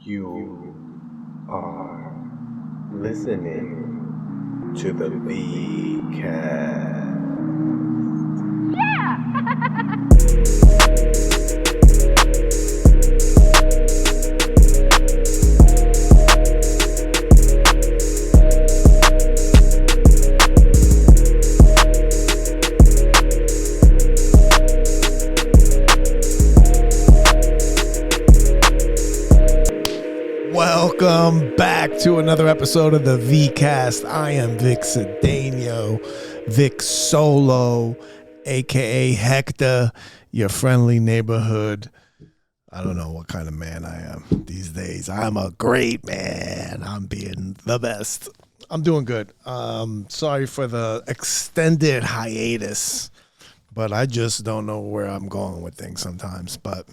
You are listening to the VCast. Welcome back to another episode of the VCast. I am Vic Cedeno, Vic Solo, aka Hector, your friendly neighborhood. I don't know what kind of man I am these days. I'm a great man. I'm being the best. I'm doing good. Sorry for the extended hiatus, but I just don't know where I'm going with things sometimes. But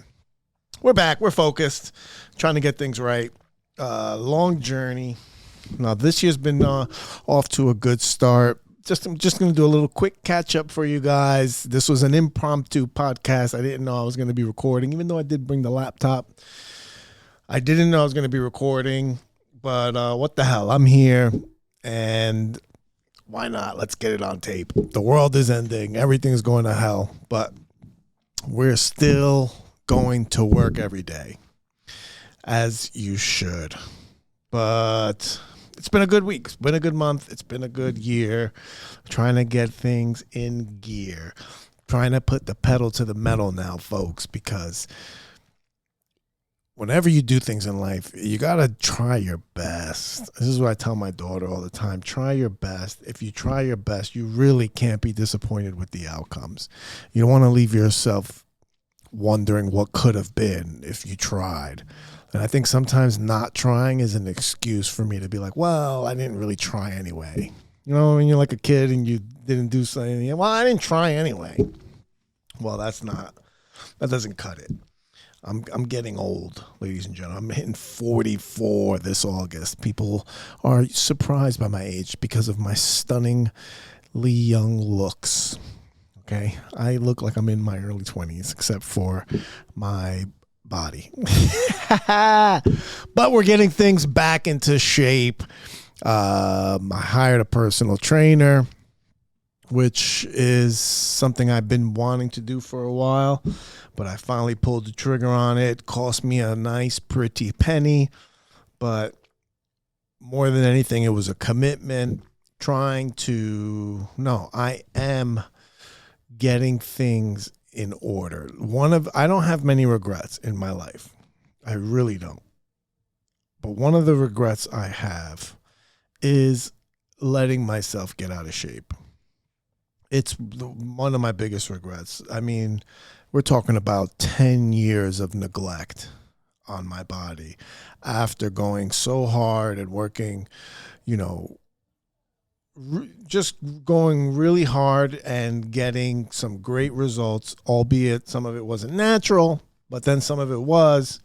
we're back. We're focused, trying to get things right. Long journey. Now this year's been off to a good start. I'm just going to do a little quick catch up for you guys. This was an impromptu podcast. I didn't know I was going to be recording, even though I did bring the laptop. I didn't know I was going to be recording, but what the hell? I'm here, and why not? Let's get it on tape. The world is ending. Everything's going to hell, but we're still going to work every day. As you should. But it's been a good week. It's been a good month. It's been a good year. Trying to get things in gear. Trying to put the pedal to the metal now, folks, because whenever you do things in life, you got to try your best. This is what I tell my daughter all the time. Try your best. If you try your best, you really can't be disappointed with the outcomes. You don't want to leave yourself wondering what could have been if you tried. And I think sometimes not trying is an excuse for me to be like, well, I didn't really try anyway. You know, when you're like a kid and you didn't do something, well, I didn't try anyway. Well, that doesn't cut it. I'm getting old, ladies and gentlemen. I'm hitting 44 this August. People are surprised by my age because of my stunningly young looks. Okay, I look like I'm in my early 20s, except for my body. But we're getting things back into shape. I hired a personal trainer, which is something I've been wanting to do for a while, but I finally pulled the trigger on it. Cost me a nice, pretty penny, but more than anything, it was a commitment. I am getting things in order. I don't have many regrets in my life. I really don't. But one of the regrets I have is letting myself get out of shape. It's one of my biggest regrets. I mean, we're talking about 10 years of neglect on my body after going so hard and working, just going really hard and getting some great results, albeit some of it wasn't natural, but then some of it was.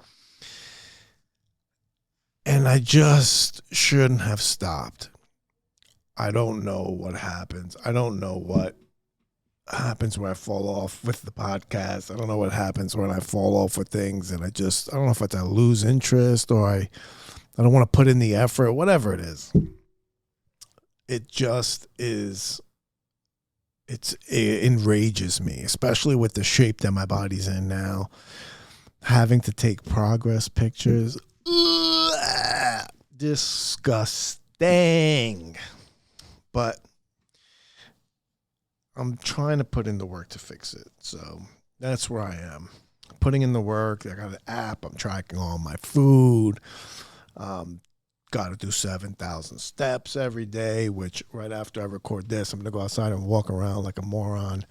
And I just shouldn't have stopped. I don't know what happens. I don't know what happens when I fall off with the podcast. I don't know what happens when I fall off with things, and I don't know if I lose interest or I don't want to put in the effort, whatever it is. It just is, it enrages me, especially with the shape that my body's in now. Having to take progress pictures, disgusting. But I'm trying to put in the work to fix it. So that's where I am. Putting in the work. I got an app. I'm tracking all my food. Got to do 7,000 steps every day, which right after I record this, I'm going to go outside and walk around like a moron.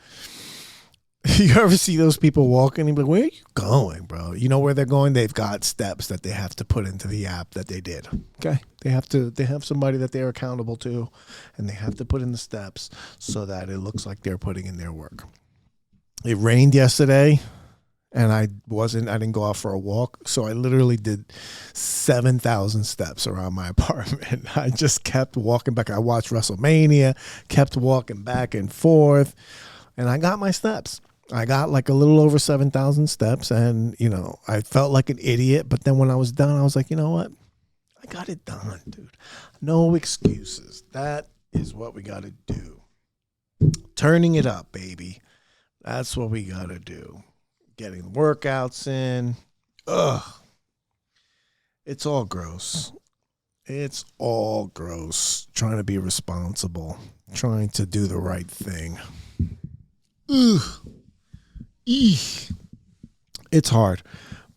You ever see those people walking and be like, where are you going, bro? You know where they're going? They've got steps that they have to put into the app that they did. Okay. They have somebody that they're accountable to, and they have to put in the steps so that it looks like they're putting in their work. It rained yesterday. And I didn't go out for a walk. So I literally did 7,000 steps around my apartment. I just kept walking back. I watched Wrestlemania, kept walking back and forth, and I got my steps. I got like a little over 7,000 steps, and I felt like an idiot. But then when I was done, I was like, you know what? I got it done, dude. No excuses. That is what we got to do. Turning it up, baby. That's what we got to do. Getting workouts in. Ugh. It's all gross. It's all gross. Trying to be responsible. Trying to do the right thing. Ugh. Eek. It's hard,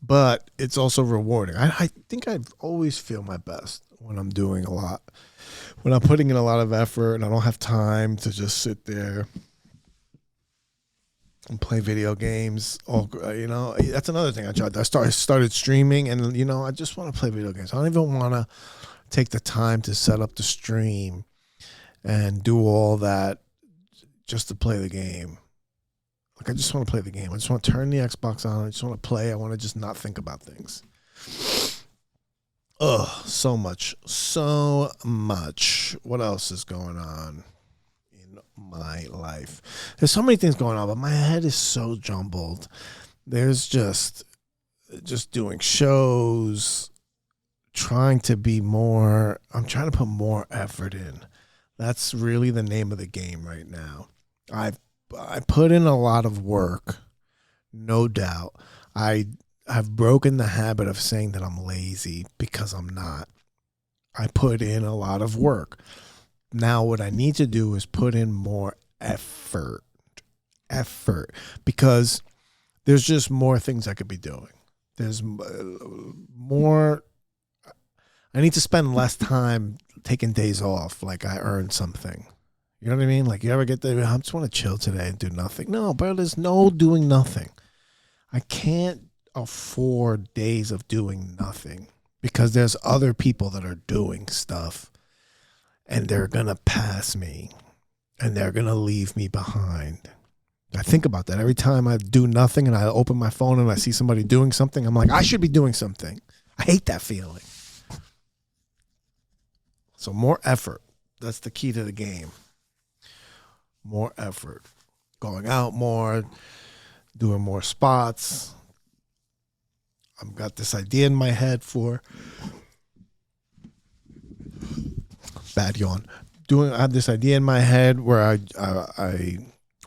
but it's also rewarding. I think I always feel my best when I'm doing a lot. When I'm putting in a lot of effort and I don't have time to just sit there and play video games. That's another thing I tried. I started streaming, and I just want to play video games. I don't even want to take the time to set up the stream and do all that just to play the game. Like, I just want to play the game. I just want to turn the Xbox on. I just want to play. I want to just not think about things. Ugh, so much. So much. What else is going on in my life? There's so many things going on, but my head is so jumbled. There's just doing shows, trying to be more. I'm trying to put more effort in. That's really the name of the game right now. I put in a lot of work, no doubt. I have broken the habit of saying that I'm lazy, because I'm not. I put in a lot of work. Now what I need to do is put in more effort, because there's just more things I could be doing. There's more. I need to spend less time taking days off like I earned something. You know what I mean? Like, you ever get there, I just want to chill today and do nothing. No, bro, there's no doing nothing. I can't afford days of doing nothing, because there's other people that are doing stuff, and they're going to pass me, and they're going to leave me behind. I think about that every time I do nothing and I open my phone and I see somebody doing something. I'm like, I should be doing something. I hate that feeling. So more effort. That's the key to the game. More effort. Going out more, doing more spots. I've got this idea in my head for bad yawn. I have this idea in my head where I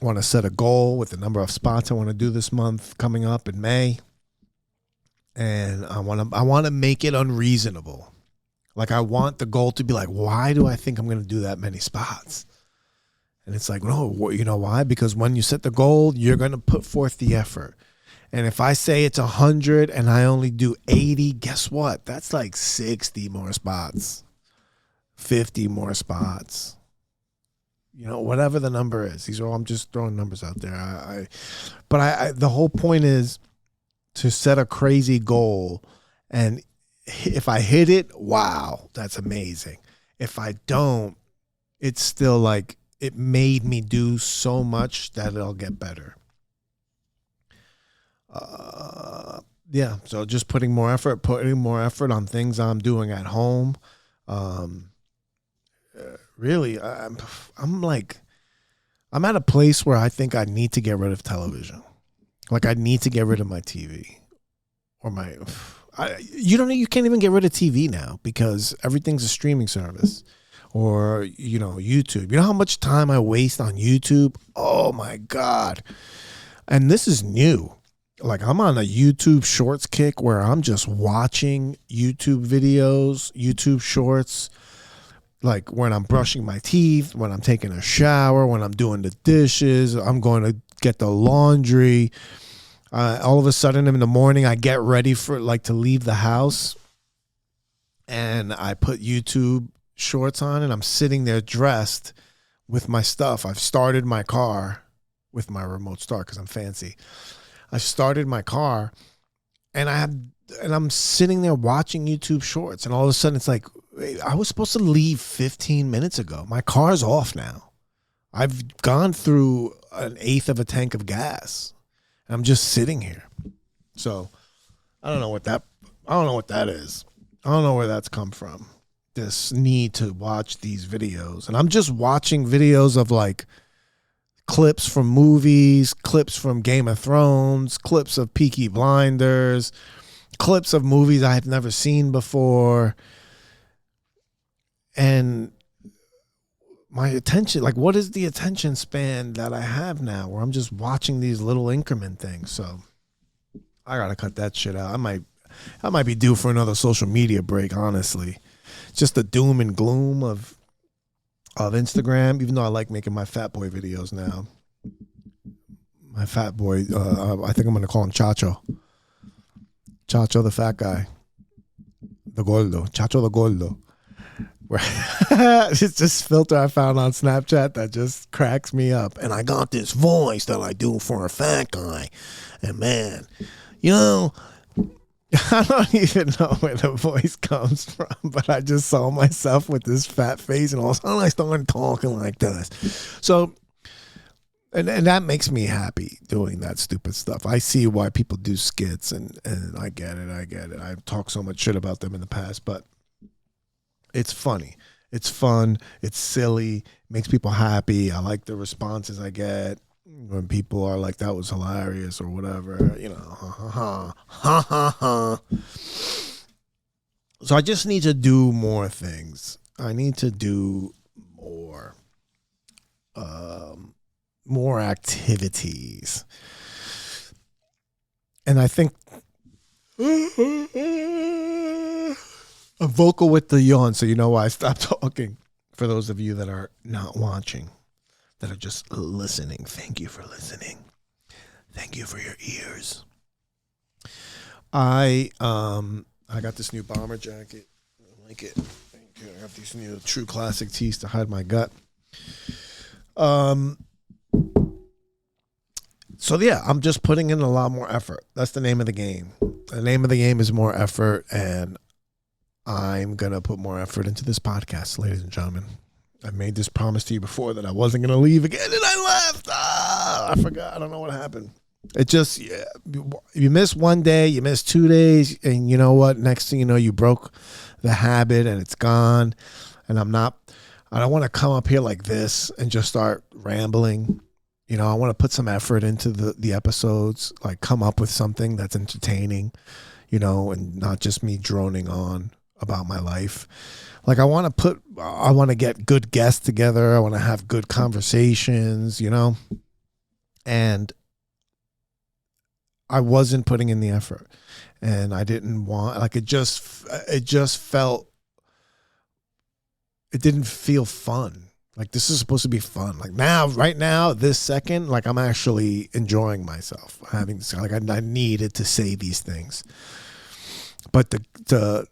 want to set a goal with the number of spots I want to do this month coming up in May. And I want to make it unreasonable. Like, I want the goal to be like, why do I think I'm going to do that many spots? And it's like, no, you know why? Because when you set the goal, you're going to put forth the effort. And if I say it's 100 and I only do 80, guess what? That's like 60 more spots, 50 more spots. Whatever the number is. I'm just throwing numbers out there. But the whole point is to set a crazy goal, and if I hit it, wow, that's amazing. If I don't, it's still like, it made me do so much that it'll get better. So just putting more effort on things I'm doing at home. Really, I'm at a place where I think I need to get rid of television. Like, I need to get rid of my TV or you can't even get rid of TV now, because everything's a streaming service. Or, YouTube. You know how much time I waste on YouTube? Oh, my God. And this is new. Like, I'm on a YouTube Shorts kick where I'm just watching YouTube videos, YouTube Shorts, like when I'm brushing my teeth, when I'm taking a shower, when I'm doing the dishes, I'm going to get the laundry. All of a sudden in the morning, I get ready to leave the house, and I put YouTube Shorts on, and I'm sitting there dressed with my stuff. I've started my car with my remote start because I'm fancy. I started my car, and I'm sitting there watching YouTube Shorts, and all of a sudden it's like, I was supposed to leave 15 minutes ago. My car's off now. I've gone through 1/8 of a tank of gas, and I'm just sitting here. So I don't know what that is. I don't know where that's come from. This need to watch these videos, and I'm just watching videos of like clips from movies, clips from Game of Thrones, clips of Peaky Blinders, clips of movies I had never seen before. And my attention, like, what is the attention span that I have now where I'm just watching these little increment things? So I gotta cut that shit out. I might be due for another social media break, honestly. Just the doom and gloom of Instagram, even though I like making my fat boy videos now. My fat boy, I think I'm going to call him Chacho. Chacho the fat guy. The gordo. Chacho the gordo. It's this filter I found on Snapchat that just cracks me up. And I got this voice that I do for a fat guy. And man, you know, I don't even know where the voice comes from, but I just saw myself with this fat face, and all of a sudden I started talking like this. So, and that makes me happy doing that stupid stuff. I see why people do skits, and I get it. I've talked so much shit about them in the past, but it's funny. It's fun. It's silly. Makes people happy. I like the responses I get when people are like, that was hilarious or whatever, you know, ha ha ha. So I just need to do more things. I need to do more activities. And I think I'm vocal with the yawn, so you know why I stopped talking. For those of you that are not watching, that are just listening, thank you for listening. Thank you for your ears. I got this new bomber jacket. I like it. Thank you. I got these new True Classic tees to hide my gut. So yeah, I'm just putting in a lot more effort. That's the name of the game. The name of the game is more effort, and I'm gonna put more effort into this podcast, ladies and gentlemen. I made this promise to you before that I wasn't going to leave again, and I left. I forgot. I don't know what happened. It just, yeah, you miss one day, you miss 2 days, and you know what? Next thing you know, you broke the habit, and it's gone. And I don't want to come up here like this and just start rambling. You know, I want to put some effort into the episodes, like come up with something that's entertaining, you know, and not just me droning on about my life. Like I want to get good guests together. I want to have good conversations, you know, and I wasn't putting in the effort, and I didn't want, like, it didn't feel fun. Like, this is supposed to be fun. Like right now, this second, like I'm actually enjoying myself having this, like I needed to say these things, but the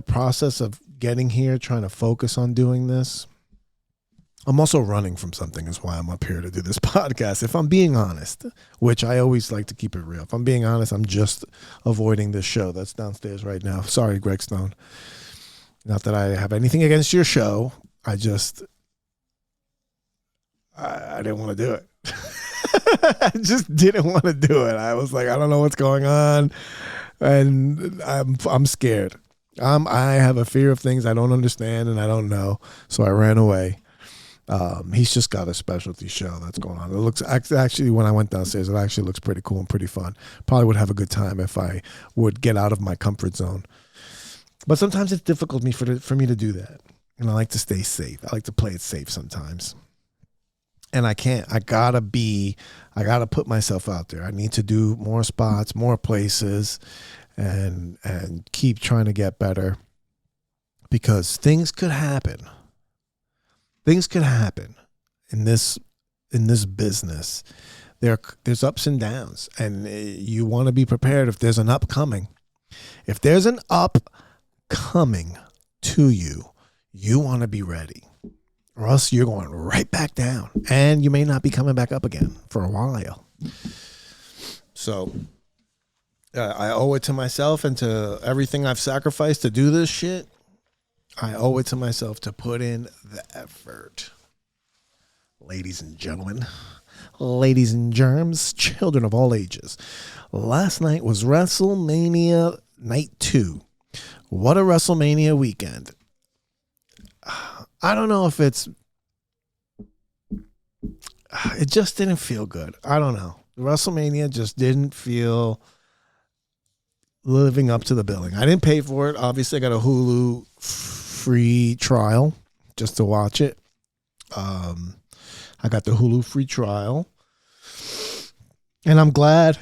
process of getting here, trying to focus on doing this. I'm also running from something is why I'm up here to do this podcast. If I'm being honest, which I always like to keep it real. If I'm being honest, I'm just avoiding this show that's downstairs right now. Sorry, Greg Stone. Not that I have anything against your show. I just, I didn't want to do it. I just didn't want to do it. I was like, I don't know what's going on. And I'm scared. I have a fear of things I don't understand and I don't know, so I ran away. He's just got a specialty show that's going on. It looks actually, when I went downstairs, it actually looks pretty cool and pretty fun. Probably would have a good time if I would get out of my comfort zone. But sometimes it's difficult for me to do that, and I like to stay safe. I like to play it safe sometimes, and I can't. I gotta put myself out there. I need to do more spots, more places. And keep trying to get better, because things could happen. Things could happen in this business. There's ups and downs, and you want to be prepared if there's an upcoming. If there's an upcoming to you, you want to be ready, or else you're going right back down, and you may not be coming back up again for a while. So I owe it to myself and to everything I've sacrificed to do this shit. I owe it to myself to put in the effort. Ladies and gentlemen, ladies and germs, children of all ages. Last night was WrestleMania Night 2. What a WrestleMania weekend. I don't know if it's it just didn't feel good. I don't know. WrestleMania just didn't feel living up to the billing. I didn't pay for it. Obviously, I got a Hulu free trial just to watch it. I got the Hulu free trial, and I'm glad.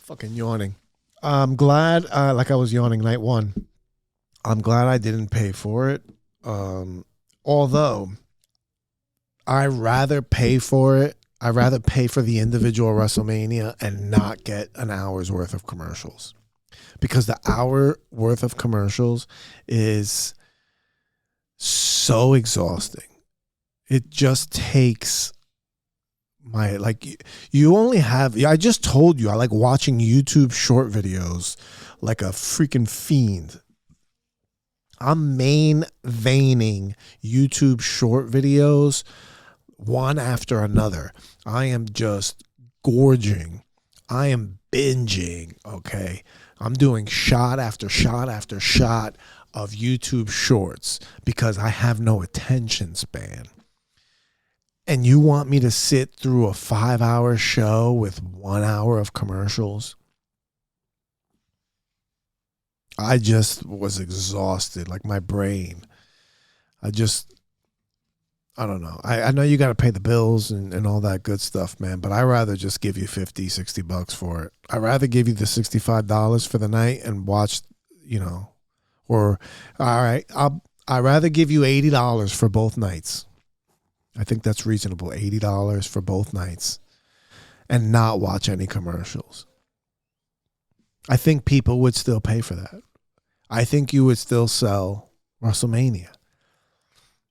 Fucking yawning. I'm glad, like I was yawning night one. I'm glad I didn't pay for it. Although I rather pay for it. I'd rather pay for the individual WrestleMania and not get an hour's worth of commercials, because the hour worth of commercials is so exhausting. It just takes my, like, you only have, I just told you, I like watching YouTube short videos like a freaking fiend. I'm main veining YouTube short videos one after another. I am just gorging. I am binging, okay? I'm doing shot after shot after shot of YouTube shorts because I have no attention span. And you want me to sit through a 5-hour show with 1 hour of commercials? I just was exhausted, like my brain. I don't know. I know you got to pay the bills and all that good stuff, man, but I'd rather just give you $50-$60 for it. I'd rather give you the $65 for the night and watch, or, all right, I'd rather give you $80 for both nights. I think that's reasonable, $80 for both nights, and not watch any commercials. I think people would still pay for that. I think you would still sell WrestleMania.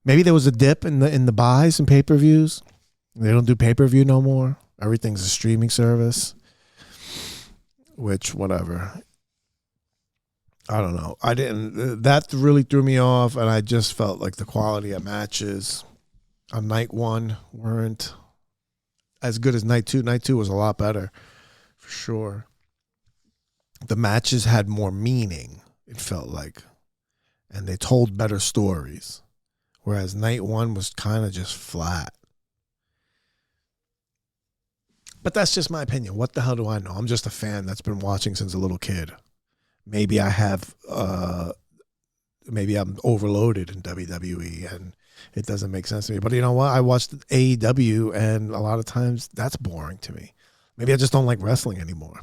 Maybe there was a dip in the buys and pay-per-views. They don't do pay-per-view no more. Everything's a streaming service, which, whatever. I don't know. That really threw me off, and I just felt like the quality of matches on night one weren't as good as night two. Night two was a lot better, for sure. The matches had more meaning, it felt like, and they told better stories, whereas night one was kind of just flat. But that's just my opinion. What the hell do I know? I'm just a fan that's been watching since a little kid. Maybe I have, maybe I'm overloaded in WWE and it doesn't make sense to me. But you know what? I watched AEW and a lot of times that's boring to me. Maybe I just don't like wrestling anymore.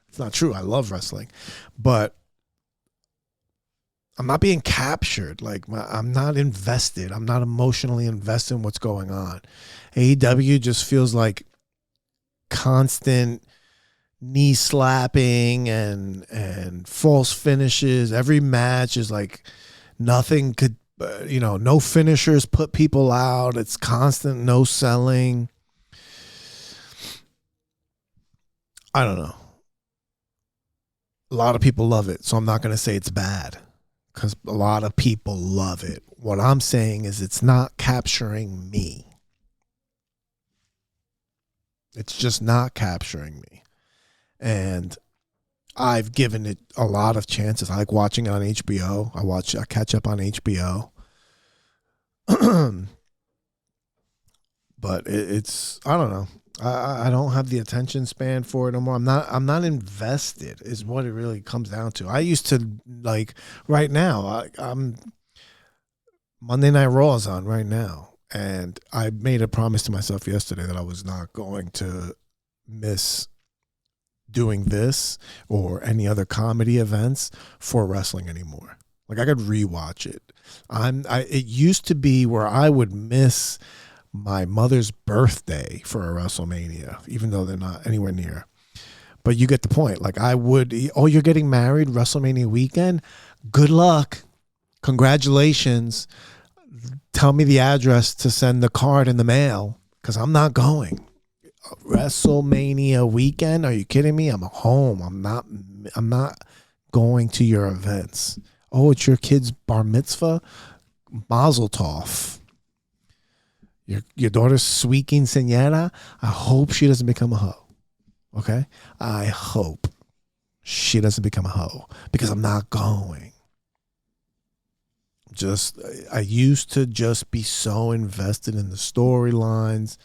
It's not true. I love wrestling. But I'm not being captured. Like, I'm not invested. I'm not emotionally invested in what's going on. AEW just feels like constant knee slapping and false finishes. Every match is like nothing could, no finishers put people out. It's constant no selling. I don't know. A lot of people love it, so I'm not going to say it's bad because a lot of people love it. What I'm saying is it's not capturing me. It's just not capturing me. And I've given it a lot of chances. I like watching it on HBO. I catch up on HBO. But it's I don't know. I don't have the attention span for it no more. I'm not invested is what it really comes down to. I used to, like, right now, I'm Monday Night Raw is on right now. And I made a promise to myself yesterday that I was not going to miss doing this or any other comedy events for wrestling anymore. Like, I could rewatch it. It used to be where I would miss my mother's birthday for a WrestleMania, even though they're not anywhere near. But you get the point. Like, I would, you're getting married WrestleMania weekend? Good luck. Congratulations. Tell me the address to send the card in the mail because I'm not going. WrestleMania weekend? Are you kidding me? I'm home. I'm not going to your events. Oh, it's your kid's bar mitzvah? Mazel tov. Your daughter's sweet quinceañera? I hope she doesn't become a hoe. Okay? I hope she doesn't become a hoe because I'm not going. I'm I used to just be so invested in the storylines.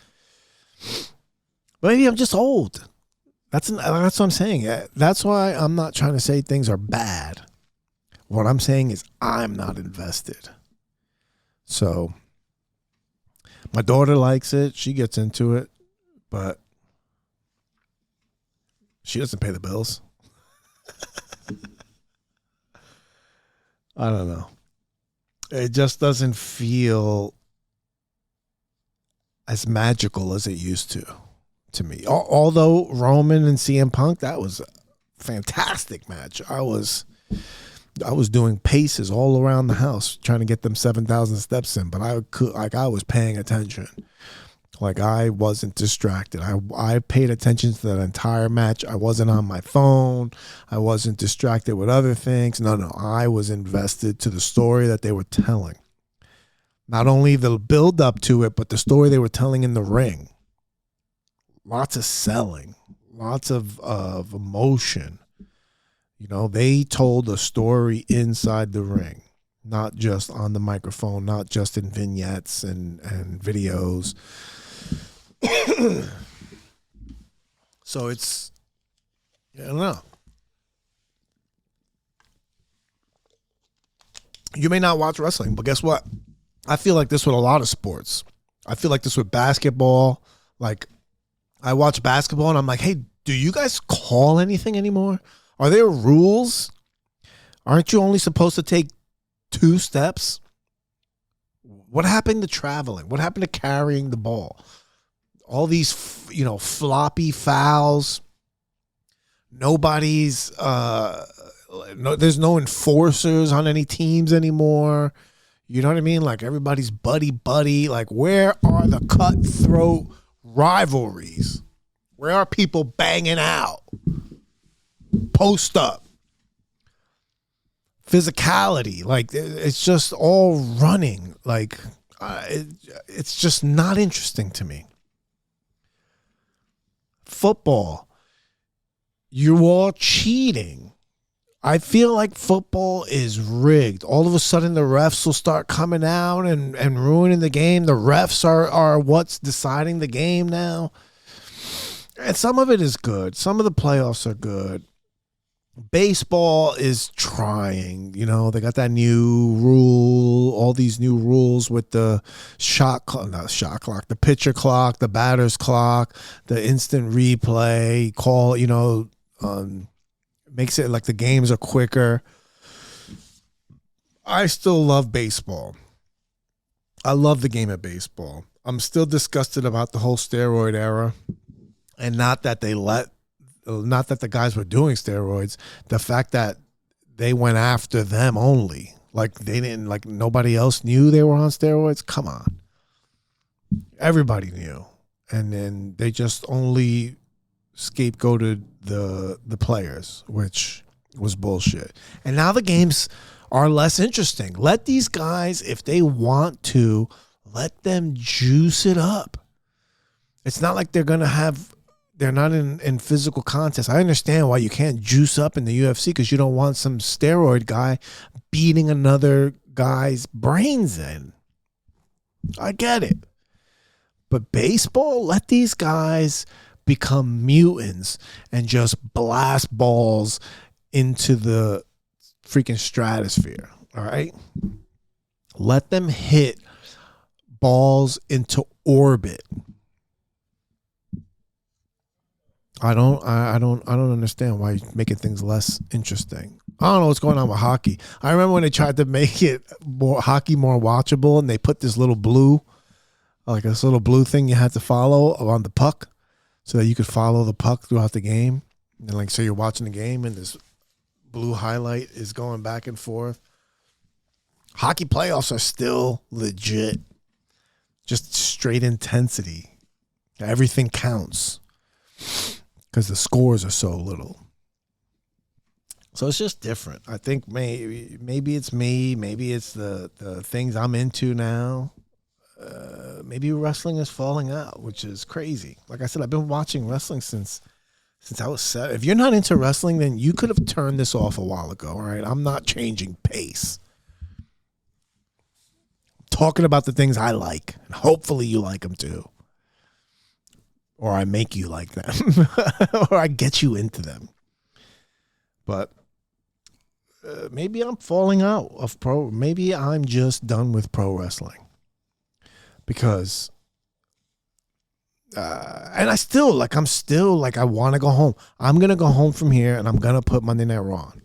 Maybe I'm just old. That's what I'm saying. That's why I'm not trying to say things are bad. What I'm saying is I'm not invested. So my daughter likes it. She gets into it, but she doesn't pay the bills. I don't know. It just doesn't feel as magical as it used to me. Although Roman and CM Punk, that was a fantastic match. I was doing paces all around the house trying to get them 7,000 steps in, but I was paying attention. Like, I wasn't distracted. I paid attention to that entire match. I wasn't on my phone. I wasn't distracted with other things. No. I was invested to the story that they were telling. Not only the build up to it, but the story they were telling in the ring. Lots of selling. Lots of emotion. You know, they told a story inside the ring. Not just on the microphone. Not just in vignettes and videos. So it's, I don't know. You may not watch wrestling, but guess what? I feel like this with a lot of sports. I feel like this with basketball. Like, I watch basketball and I'm like, hey, do you guys call anything anymore? Are there rules? Aren't you only supposed to take 2 steps? What happened to traveling? What happened to carrying the ball? All these, floppy fouls. Nobody's, there's no enforcers on any teams anymore. You know what I mean? Like, everybody's buddy. Like, where are the cutthroat rivalries? Where are people banging out? Post up. Physicality. Like, it's just all running. Like, it's just not interesting to me. Football, you're all cheating. I feel like football is rigged. All of a sudden, the refs will start coming out and ruining the game. The refs are what's deciding the game now. And some of it is good. Some of the playoffs are good. Baseball is trying. They got that new rule, all these new rules with the the pitcher clock, the batter's clock, the instant replay call, makes it like the games are quicker. I still love baseball. I love the game of baseball. I'm still disgusted about the whole steroid era, and not that the guys were doing steroids, the fact that they went after them only. Like, they didn't, like, nobody else knew they were on steroids. Come on. Everybody knew. And then they just only scapegoated the players, which was bullshit. And now the games are less interesting. Let these guys, if they want to, let them juice it up. It's not like they're not in physical contest. I understand why you can't juice up in the UFC, because you don't want some steroid guy beating another guy's brains in. I get it. But baseball, let these guys become mutants and just blast balls into the freaking stratosphere. All right? Let them hit balls into orbit. I don't understand why you're making things less interesting. I don't know what's going on with hockey. I remember when they tried to make hockey more watchable, and they put this little blue thing you had to follow on the puck, so that you could follow the puck throughout the game. And like, so you're watching the game and this blue highlight is going back and forth. Hockey playoffs are still legit. Just straight intensity. Everything counts, because the scores are so little. So it's just different. I think maybe it's me. Maybe it's the things I'm into now. Maybe wrestling is falling out, which is crazy. Like I said, I've been watching wrestling since I was 7. If you're not into wrestling, then you could have turned this off a while ago. All right, I'm not changing pace. talking about the things I like. And hopefully you like them too. Or I make you like them. Or I get you into them. But maybe I'm falling out of pro. Maybe I'm just done with pro wrestling. Because and I want to go home. I'm going to go home from here and I'm going to put Monday Night Raw on.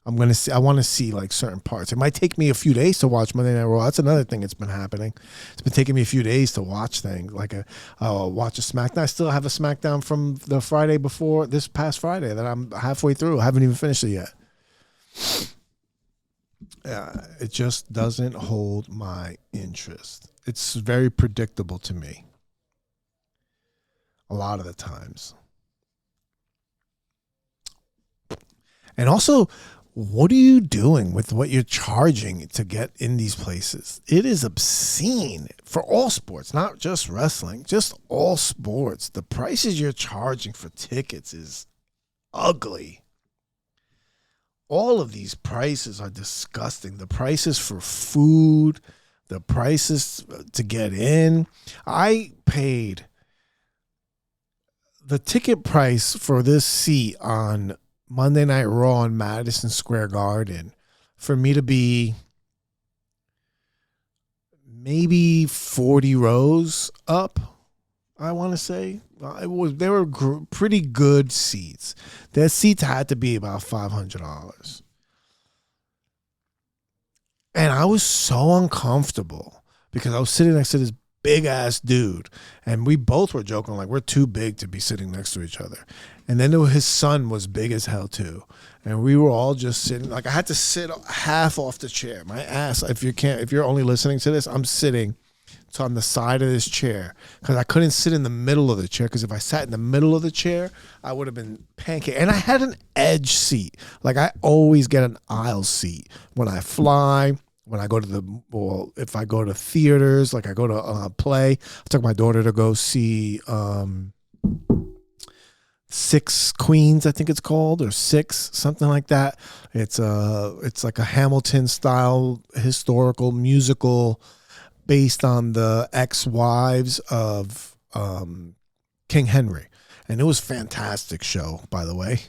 I want to see like certain parts. It might take me a few days to watch Monday Night Raw. That's another thing that's been happening. It's been taking me a few days to watch things. Like watch a SmackDown. I still have a SmackDown from the Friday before this past Friday that I'm halfway through. I haven't even finished it yet. It just doesn't hold my interest. It's very predictable to me. A lot of the times. And also, what are you doing with what you're charging to get in these places? It is obscene for all sports, not just wrestling, just all sports. The prices you're charging for tickets is ugly. All of these prices are disgusting. The prices for food, the prices to get in. I paid the ticket price for this seat on Monday Night Raw in Madison Square Garden for me to be maybe 40 rows up, I want to say. They were pretty good seats. Their seats had to be about $500. And I was so uncomfortable because I was sitting next to this big ass dude, and we both were joking like we're too big to be sitting next to each other. And then his son was big as hell too, and we were all just sitting. Like I had to sit half off the chair. My ass. If you're only listening to this, I'm sitting on the side of this chair because I couldn't sit in the middle of the chair. Because if I sat in the middle of the chair, I would have been pancake. And I had an edge seat. Like I always get an aisle seat when I fly. When I go to if I go to theaters, like I go to play, I took my daughter to go see Six Queens, I think it's called, or Six, something like that. It's like a Hamilton style historical musical based on the ex-wives of King Henry, and it was a fantastic show, by the way.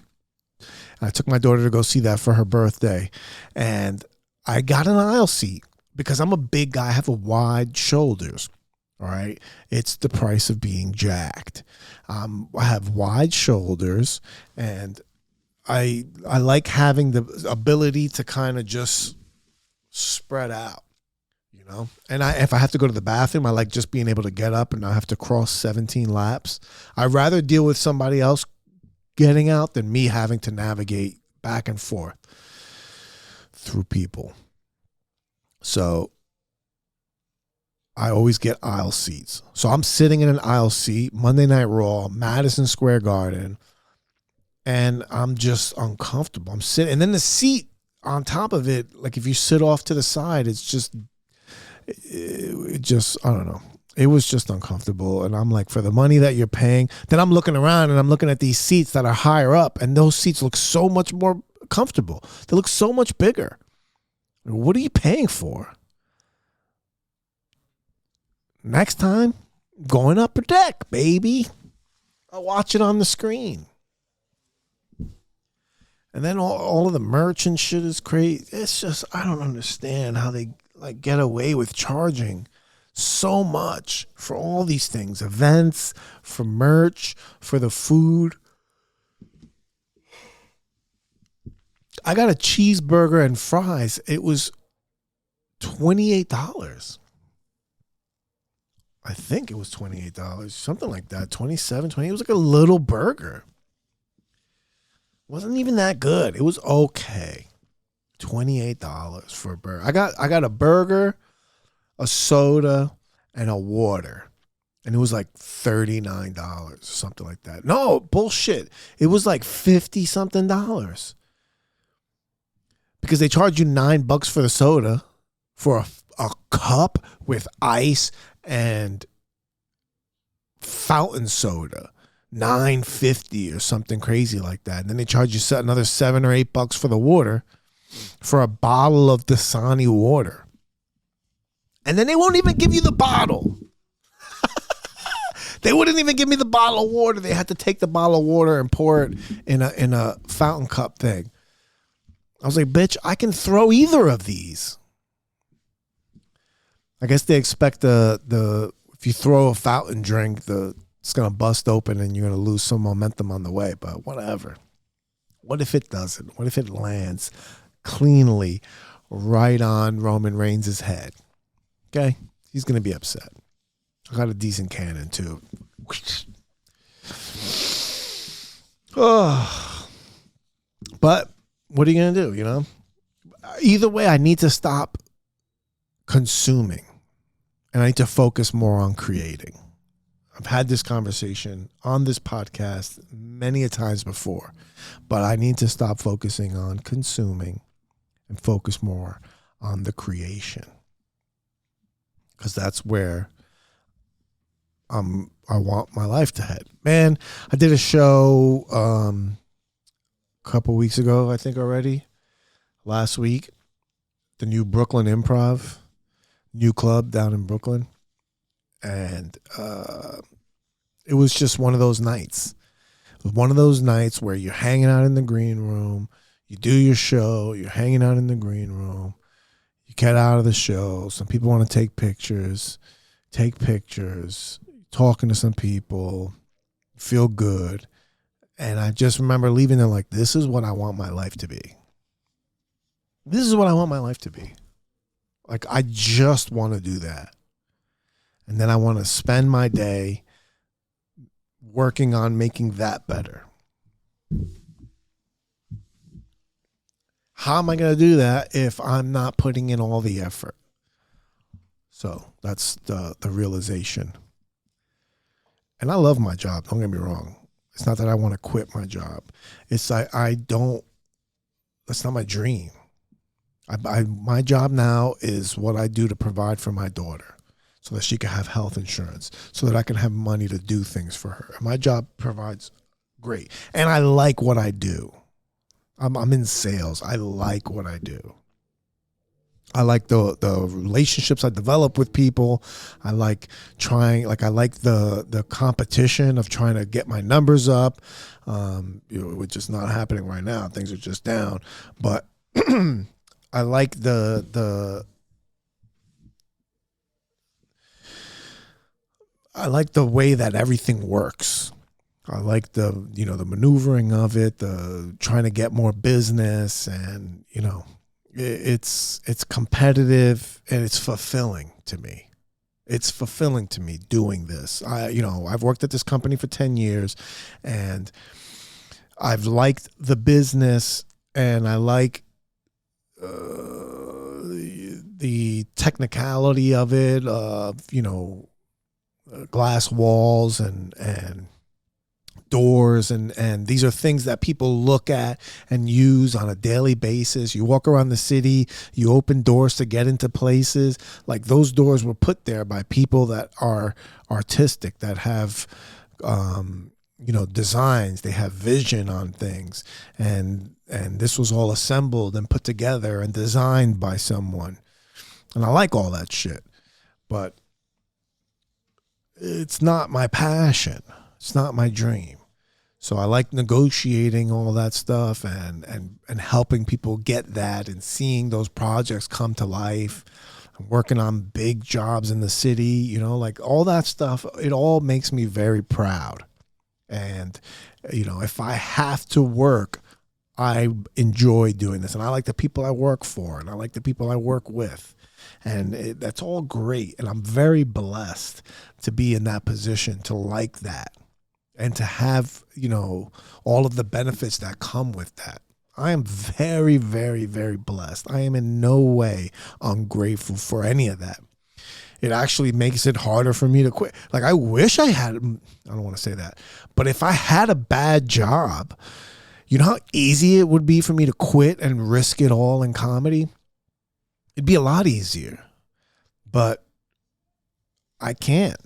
I took my daughter to go see that for her birthday, and I got an aisle seat because I'm a big guy. I have wide shoulders. All right. It's the price of being jacked. I have wide shoulders, and I like having the ability to kind of just spread out, you know? And if I have to go to the bathroom, I like just being able to get up and not have to cross 17 laps. I'd rather deal with somebody else getting out than me having to navigate back and forth through people. So I always get aisle seats. So I'm sitting in an aisle seat, Monday Night Raw, Madison Square Garden, and I'm just uncomfortable. I'm sitting, and then the seat on top of it, like if you sit off to the side, it just, I don't know. It was just uncomfortable. And I'm like, for the money that you're paying, then I'm looking around and I'm looking at these seats that are higher up, and those seats look so much more comfortable. They look so much bigger. What are you paying for? Next time, going upper deck, baby. I'll watch it on the screen. And then all of the merch and shit is crazy. It's just, I don't understand how they like get away with charging so much for all these things. Events, for merch, for the food. I got a cheeseburger and fries. It was $28. I think it was $28, something like that. 27, 20. It was like a little burger. Wasn't even that good. It was okay. $28 for a burger. I got a burger, a soda, and a water. And it was like $39 or something like that. No, bullshit. It was like $50-something. Because they charge you $9 for the soda for a cup with ice and fountain soda. $9.50 or something crazy like that. And then they charge you another $7 or $8 for the water, for a bottle of Dasani water. And then they won't even give you the bottle. They wouldn't even give me the bottle of water. They had to take the bottle of water and pour it in a fountain cup thing. I was like, bitch, I can throw either of these. I guess they expect the if you throw a fountain drink, it's gonna bust open and you're gonna lose some momentum on the way. But whatever. What if it doesn't? What if it lands cleanly right on Roman Reigns' head? Okay, he's gonna be upset. I got a decent cannon too. Oh. But what are you going to do, you know? Either way, I need to stop consuming and I need to focus more on creating. I've had this conversation on this podcast many a times before, but I need to stop focusing on consuming and focus more on the creation. Because that's where I want my life to head. Man, I did a show a couple weeks ago, I think already. Last week, the new Brooklyn Improv, new club down in Brooklyn. And it was just one of those nights. It was one of those nights where you're hanging out in the green room, you do your show, you're hanging out in the green room, you get out of the show, some people want to take pictures, talking to some people, feel good. And I just remember leaving there like, this is what I want my life to be. This is what I want my life to be. Like, I just want to do that. And then I want to spend my day working on making that better. How am I going to do that if I'm not putting in all the effort? So that's the realization. And I love my job. Don't get me wrong. It's not that I want to quit my job. It's I don't. That's not my dream. My job now is what I do to provide for my daughter, so that she can have health insurance, so that I can have money to do things for her. My job provides great, and I like what I do. I'm in sales. I like what I do. I like the relationships I develop with people. I like the competition of trying to get my numbers up, which is not happening right now. Things are just down. But I like I like the way that everything works. I like the maneuvering of it, the trying to get more business, and it's competitive and it's fulfilling to me. It's fulfilling to me doing this. I've worked at this company for 10 years and I've liked the business and I like the technicality of it, glass walls and doors and these are things that people look at and use on a daily basis. You walk around the city, you open doors to get into places. Like, those doors were put there by people that are artistic, that have designs, they have vision on things, and this was all assembled and put together and designed by someone. And I like all that shit, but it's not my passion. It's not my dream. So I like negotiating all that stuff and helping people get that and seeing those projects come to life. I'm working on big jobs in the city, like all that stuff. It all makes me very proud. And, if I have to work, I enjoy doing this. And I like the people I work for and I like the people I work with. And that's all great. And I'm very blessed to be in that position, to like that. And to have, all of the benefits that come with that. I am very, very, very blessed. I am in no way ungrateful for any of that. It actually makes it harder for me to quit. Like, I wish I don't want to say that, but if I had a bad job, you know how easy it would be for me to quit and risk it all in comedy? It'd be a lot easier, but I can't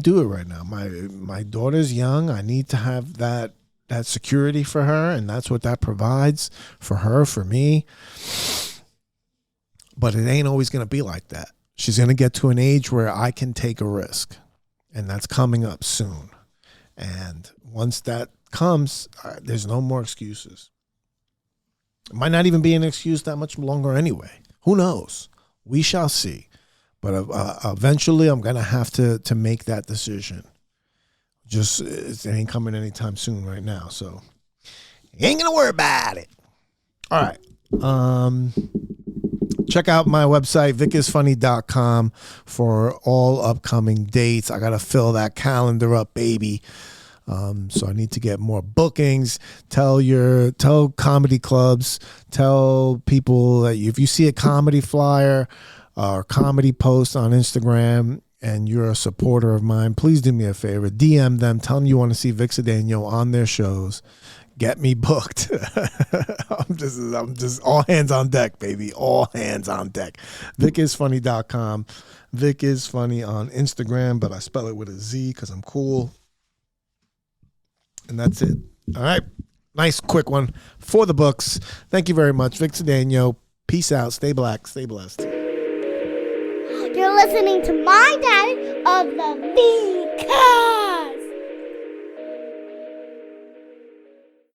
do it right now. My daughter's young. I need to have that security for her, and that's what that provides for her, for me. But it ain't always going to be like that. She's going to get to an age where I can take a risk, and that's coming up soon. And once that comes, there's no more excuses. It might not even be an excuse that much longer anyway. Who knows? We shall see. But eventually I'm going to have to make that decision. Just, it ain't coming anytime soon right now. So you ain't going to worry about it. All right. Check out my website, vicisfunny.com, for all upcoming dates. I got to fill that calendar up, baby. So I need to get more bookings. Tell comedy clubs, tell people that if you see a comedy flyer or comedy post on Instagram and you're a supporter of mine, please do me a favor. DM them. Tell them you want to see Vic Cedeno on their shows. Get me booked. I'm just all hands on deck, baby. All hands on deck. VicIsFunny.com. Vic is funny on Instagram, but I spell it with a Z because I'm cool. And that's it. All right. Nice, quick one for the books. Thank you very much. Vic Cedeno. Peace out. Stay black. Stay blessed. You're listening to my dad of the VCast.